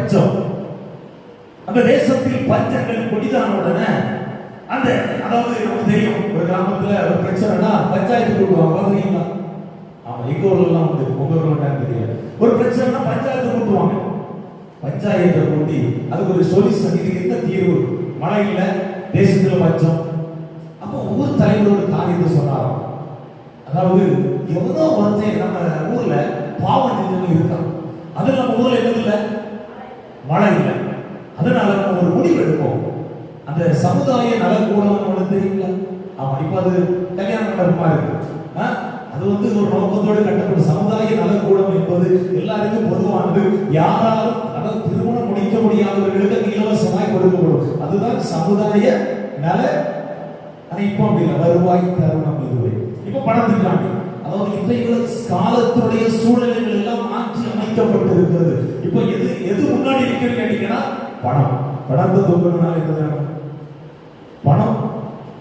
பஞ்சம். அந்த தேசத்தில் பஞ்சங்கள் கொடிதான உடனே அந்த அதாவது நமக்கு தெரியும், ஒரு கிராமத்துல ஒரு பிரச்சனைனா பஞ்சாயத்து கூட்டுவாங்க. பாத்தீங்களா? ஆமா, எங்க ஊர்லாம் வந்து உங்க ஊர்ல தெரியல. ஒரு பிரச்சனைனா பஞ்சாயத்து கூட்டுவாங்க. பஞ்சாயத்தை கூட்டி அதுக்கு ஒரு சொல்யூஷன், இதுக்கு என்ன தீர்வு? மழை இல்ல, தேசத்துல பஞ்சம். அப்போ ஊர் தலைவர் ஒரு காரியத்தை சொன்னாராம். அதாவது எவ்வளோ வந்து நம்ம ஊர்ல பாவம் செஞ்சவங்க இருக்கான், அது நம்ம ஊர்ல எதுவும் இல்லை, மழை இல்லை. அதனால நம்ம ஒரு முடிவு எடுப்போம். அந்த சமுதாய நலக்கூடம் தெரியுங்களா? ஆமா, இப்ப அது கல்யாண மண்டபமா இருக்கு. அது வந்து ஒரு நோக்கத்தோடு கட்டப்பட்ட சமுதாய நலக்கூடம் என்பது எல்லாருக்கும் பொதுவானது. யாராலும் அதாவது திருமணம் முடிக்க முடியாதவர்களுக்கு இலவசமாய் கொடுக்கப்படும். அதுதான் சமுதாய நல. ஆனா இப்போ அப்படி இல்லை, வருவாய் தருணம் இதுவே. இப்ப பணத்துக்காண்டி, அதாவது இன்றைய காலத்துடைய சூழ்நிலைகள் எல்லாம் மாற்றி அமைக்கப்பட்டிருக்கிறது. இப்ப எது முன்னாடி இருக்கிறது கேட்டீங்கன்னா பணம். பணத்தை தூக்கணும்னால என்ன வேணும்? பணம்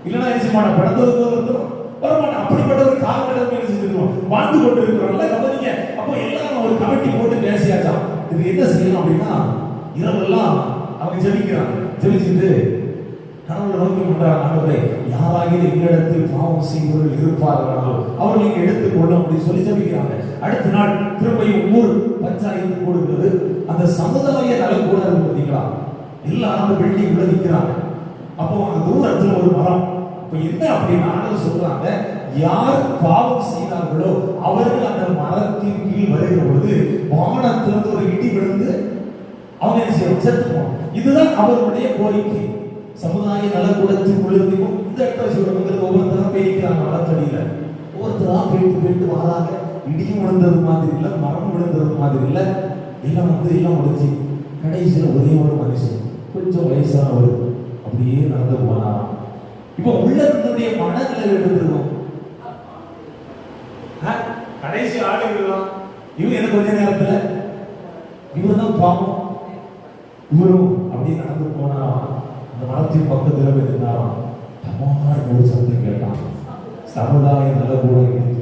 இல்லைன்னா நிச்சயமான பணத்தை தூக்கம் வரமாட்டோம். அப்படிப்பட்ட ஒரு காலகட்டம் என்ன செஞ்சிருக்கோம், வாழ்ந்து கொண்டு இருக்கிறோம்ல. கவனிங்க. அப்போ எல்லாரும் ஒரு கமிட்டி போட்டு பேசியாச்சாம், இது என்ன செய்யணும் அப்படின்னா, இரவெல்லாம் அவங்க ஜெபிக்கிறாங்க. ஜெபிச்சுட்டு கடவுளை நோக்கி கொண்டாங்க, ஆண்டவரே யாராகிலும் எங்களிடத்தில் பாவம் செய்வர்கள் இருப்பார்களோ அவர்கள் நீங்க எடுத்துக்கொள்ளும் அப்படின்னு சொல்லி ஜெபிக்கிறாங்க. அடுத்த நாள் திரும்பியும் ஊர் பஞ்சாயத்து கூடுகிறது. அந்த சமுதாய நலக்கூடம் பார்த்தீங்களா, எல்லாரும் அந்த பில்டிங் உள்ள நிற்கிறாங்க. அப்போ அந்த தூரத்தில் ஒரு மரம். இப்ப என்ன அப்படின்னா சொல்றாங்க, யார் பாவம் செய்தார்களோ அவர்கள் அந்த மரத்தின் கீழ் வருகிற பொழுது வானத்திலிருந்து ஒரு இடி விழுந்து அவங்க செத்துப்போம். இதுதான் அவர்களுடைய கோரிக்கை. சமுதாய நலக்கூடத்தின் உள்ளது இந்த இடத்துல சொல்றது, ஒவ்வொருத்தரா பேய்க்கிறாங்க மரத்தடியில. ஒவ்வொருத்தரா போயிட்டு வராங்க. இடியும் விழுந்தது மாதிரி இல்லை, மரம் விழுந்தது மாதிரி இல்லை. எல்லாம் வந்து எல்லாம் முடிஞ்சு கடைசியில் ஒரே ஒரு மனுஷன், கொஞ்சம் வயசானவர் அப்படியே நடந்து போனாராம். இப்ப உள்ளத்தினுடைய மனநிலை எடுத்துருவோம். கடைசி ஆடு விடுவான். இவன் எனக்கு கொஞ்ச நேரத்துல இவருதான் பாவம். இவரும் அப்படியே நடந்து போனாராம். அந்த மரத்தின் பக்கத்துல போய் இருந்தாராம். தமாறு ஒரு சத்தம் கேட்டான், சமுதாய நலக்கூடம்